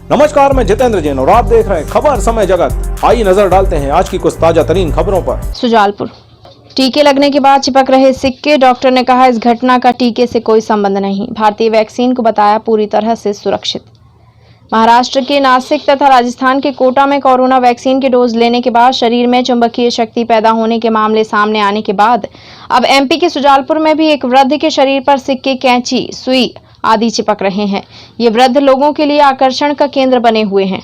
नमस्कार, मैं जितेंद्र जैन और आप देख रहे हैं खबर समय जगत। आइए नजर डालते हैं आज की कुछ ताजा तरीन खबरों पर। सुजालपुर टीके लगने के बाद चिपक रहे सिक्के। डॉक्टर ने कहा इस घटना का टीके से कोई संबंध नहीं। भारतीय वैक्सीन को बताया पूरी तरह से सुरक्षित। महाराष्ट्र के नासिक तथा राजस्थान के कोटा में कोरोना वैक्सीन के डोज लेने के बाद शरीर में चुंबकीय शक्ति पैदा होने के मामले सामने आने के बाद अब एमपी के सुजालपुर में भी एक वृद्ध के शरीर पर सिक्के, कैंची, सुई आदि चिपक रहे हैं। ये वृद्ध लोगों के लिए आकर्षण का केंद्र बने हुए हैं।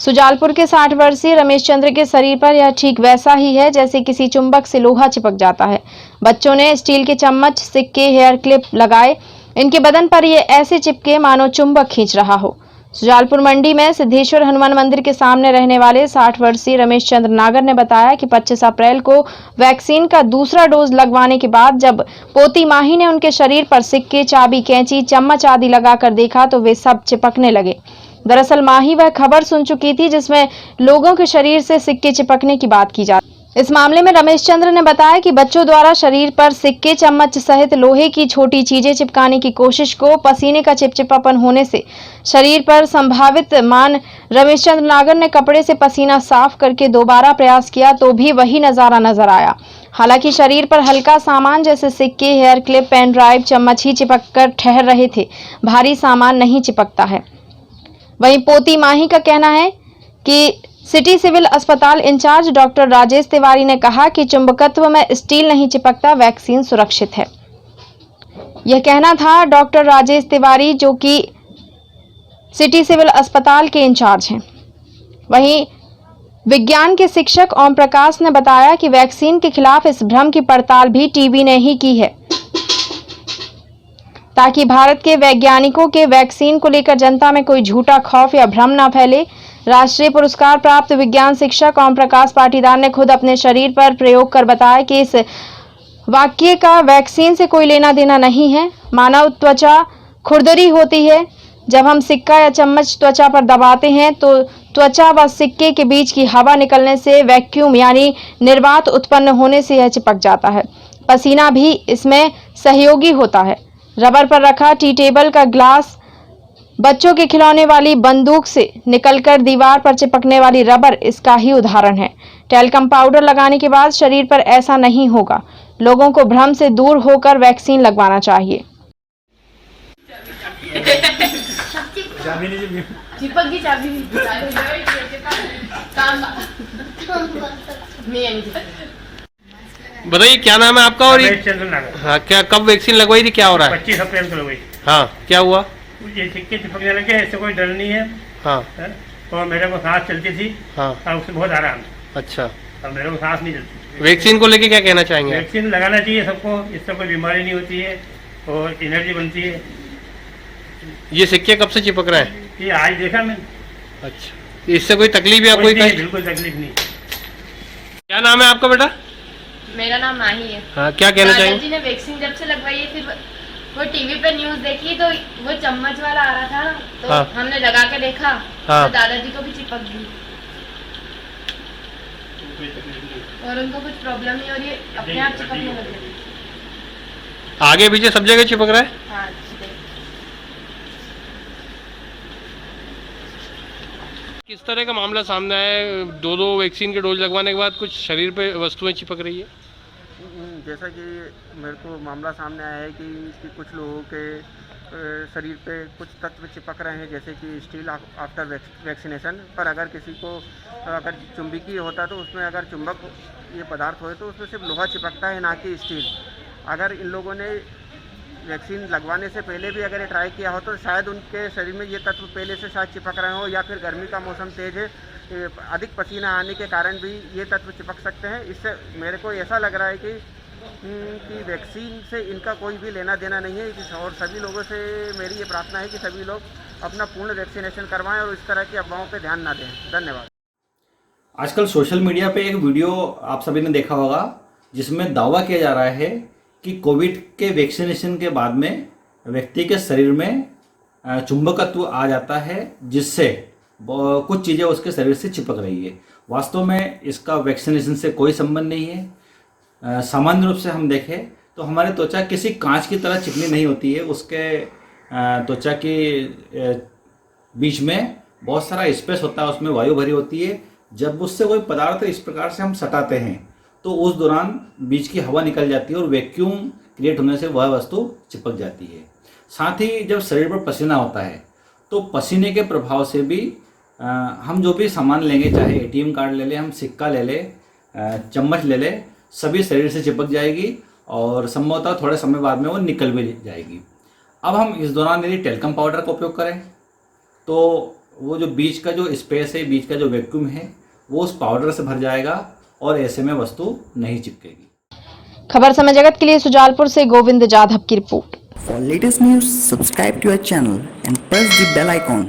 सुजालपुर के 60 वर्षीय रमेश चंद्र के शरीर पर यह ठीक वैसा ही है जैसे किसी चुंबक से लोहा चिपक जाता है। बच्चों ने स्टील के चम्मच, सिक्के, हेयर क्लिप लगाए। इनके बदन पर ये ऐसे चिपके मानो चुंबक खींच रहा हो। सुजालपुर मंडी में सिद्धेश्वर हनुमान मंदिर के सामने रहने वाले 60 वर्षीय रमेश चंद्र नागर ने बताया कि 25 अप्रैल को वैक्सीन का दूसरा डोज लगवाने के बाद जब पोती माही ने उनके शरीर पर सिक्के, चाबी, कैंची, चम्मच आदि लगाकर देखा तो वे सब चिपकने लगे। दरअसल माही वह खबर सुन चुकी थी जिसमें लोगों के शरीर से सिक्के चिपकने की बात की जाती। इस मामले में रमेश चंद्र ने बताया कि बच्चों द्वारा शरीर पर सिक्के, चम्मच सहित लोहे की छोटी चीजें चिपकाने की कोशिश को पसीने का चिपचिपापन होने से शरीर पर संभावित मान रमेश चंद्र नागर ने कपड़े से पसीना साफ करके दोबारा प्रयास किया तो भी वही नजारा नजर आया। हालांकि शरीर पर हल्का सामान जैसे सिक्के, हेयर क्लिप, पेन ड्राइव, चम्मच ही चिपक कर ठहर रहे थे, भारी सामान नहीं चिपकता है। वहीं पोती माही का कहना है कि सिटी सिविल अस्पताल इंचार्ज डॉक्टर राजेश तिवारी ने कहा कि चुंबकत्व में स्टील नहीं चिपकता, वैक्सीन सुरक्षित है। यह कहना था डॉक्टर राजेश तिवारी जो कि सिटी सिविल अस्पताल के इंचार्ज हैं। वहीं विज्ञान के शिक्षक ओम प्रकाश ने बताया कि वैक्सीन के खिलाफ इस भ्रम की पड़ताल भी टीबी ने ही की है ताकि भारत के वैज्ञानिकों के वैक्सीन को लेकर जनता में कोई झूठा खौफ या भ्रम न फैले। राष्ट्रीय पुरस्कार प्राप्त विज्ञान शिक्षक ओम प्रकाश पाटीदार ने खुद अपने शरीर पर प्रयोग कर बताया कि इस वाक्य का वैक्सीन से कोई लेना देना नहीं है। मानव त्वचा खुरदरी होती है। जब हम सिक्का या चम्मच त्वचा पर दबाते हैं तो त्वचा व सिक्के के बीच की हवा निकलने से वैक्यूम यानी निर्वात उत्पन्न होने से यह चिपक जाता है। पसीना भी इसमें सहयोगी होता है। रबर पर रखा टी टेबल का ग्लास, बच्चों के खिलौने वाली बंदूक से निकलकर दीवार पर चिपकने वाली रबर इसका ही उदाहरण है। टेल्कम पाउडर लगाने के बाद शरीर पर ऐसा नहीं होगा। लोगों को भ्रम से दूर होकर वैक्सीन लगवाना चाहिए। बताइए क्या नाम है आपका और चंद्र नागर। हाँ, क्या कब वैक्सीन लगवाई थी, क्या हो रहा है? 25 अप्रैल को लगवाई। हाँ, क्या हुआ? ये सिक्के चिपकने लगे, इससे कोई डर नहीं है। हाँ है? और मेरे को सांस चलती थी। हाँ। और उससे बहुत आराम। अच्छा, अब मेरे को सांस नहीं चलती। वैक्सीन को लेके क्या कहना चाहेंगे? वैक्सीन लगाना चाहिए सबको, इससे कोई बीमारी नहीं होती है और एनर्जी बनती है। ये सिक्के कब से चिपक रहे हैं? ये आज देखा मैंने। अच्छा, इससे कोई तकलीफ या कोई बिल्कुल तकलीफ नहीं। क्या नाम है आपका बेटा? मेरा नाम माही है। हाँ, क्या कहना चाहेंगे? दादाजी ने वैक्सीन जब से लगवाई है, फिर वो टीवी पे न्यूज देखी तो वो चम्मच वाला आ रहा था तो हाँ। हमने लगा के देखा। हाँ। तो दादाजी को भी चिपक गई और उनको कुछ प्रॉब्लम नहीं हो रही है, अपने आप चिपकने लगे। आगे पीछे सब जगह चिपक रहा है? हाँ, किस तरह का मामला सामने आया है? दो वैक्सीन के डोज लगवाने के बाद कुछ शरीर पे वस्तुएं चिपक रही है? जैसा कि मेरे को मामला सामने आया है कि कुछ लोगों के शरीर पे कुछ तत्व चिपक रहे हैं जैसे कि स्टील आफ्टर वैक्सीनेशन। पर अगर किसी को अगर चुंबकीय होता तो उसमें अगर चुंबक ये पदार्थ हो तो उसमें सिर्फ लोहा चिपकता है, ना कि स्टील। अगर इन लोगों ने वैक्सीन लगवाने से पहले भी अगर ये ट्राई किया हो तो शायद उनके शरीर में ये तत्व पहले से शायद चिपक रहे हो, या फिर गर्मी का मौसम तेज है, अधिक पसीना आने के कारण भी ये तत्व चिपक सकते हैं। इससे मेरे को ऐसा लग रहा है कि वैक्सीन से इनका कोई भी लेना देना नहीं है। और सभी लोगों से मेरी ये प्रार्थना है कि सभी लोग अपना पूर्ण वैक्सीनेशन करवाएं और इस तरह की अफवाहों पर ध्यान ना दें। धन्यवाद। आजकल सोशल मीडिया पे एक वीडियो आप सभी ने देखा होगा जिसमें दावा किया जा रहा है कि कोविड के वैक्सीनेशन के बाद में व्यक्ति के शरीर में चुंबकत्व आ जाता है जिससे कुछ चीज़ें उसके शरीर से चिपक रही है। वास्तव में इसका वैक्सीनेशन से कोई संबंध नहीं है। सामान्य रूप से हम देखें तो हमारी त्वचा किसी कांच की तरह चिकनी नहीं होती है। उसके त्वचा के बीच में बहुत सारा स्पेस होता है, उसमें वायु भरी होती है। जब उससे कोई पदार्थ इस प्रकार से हम सटाते हैं तो उस दौरान बीच की हवा निकल जाती है और वैक्यूम क्रिएट होने से वह वस्तु चिपक जाती है। साथ ही जब शरीर पर पसीना होता है तो पसीने के प्रभाव से भी हम जो भी सामान लेंगे, चाहे एटीएम कार्ड ले लें, हम सिक्का ले लें, चम्मच ले लें, सभी शरीर से चिपक जाएगी और संभवतः थोड़े समय बाद में वो निकल भी जाएगी। अब हम इस दौरान यदि टेल्कम पाउडर का उपयोग करें तो वो जो बीच का जो स्पेस है, बीच का जो वैक्यूम है, वो उस पाउडर से भर जाएगा और ऐसे में वस्तु नहीं चिपकेगी। खबर समय जगत के लिए सुजालपुर से गोविंद जाधव की report. For latest news, subscribe to our channel and press the bell icon.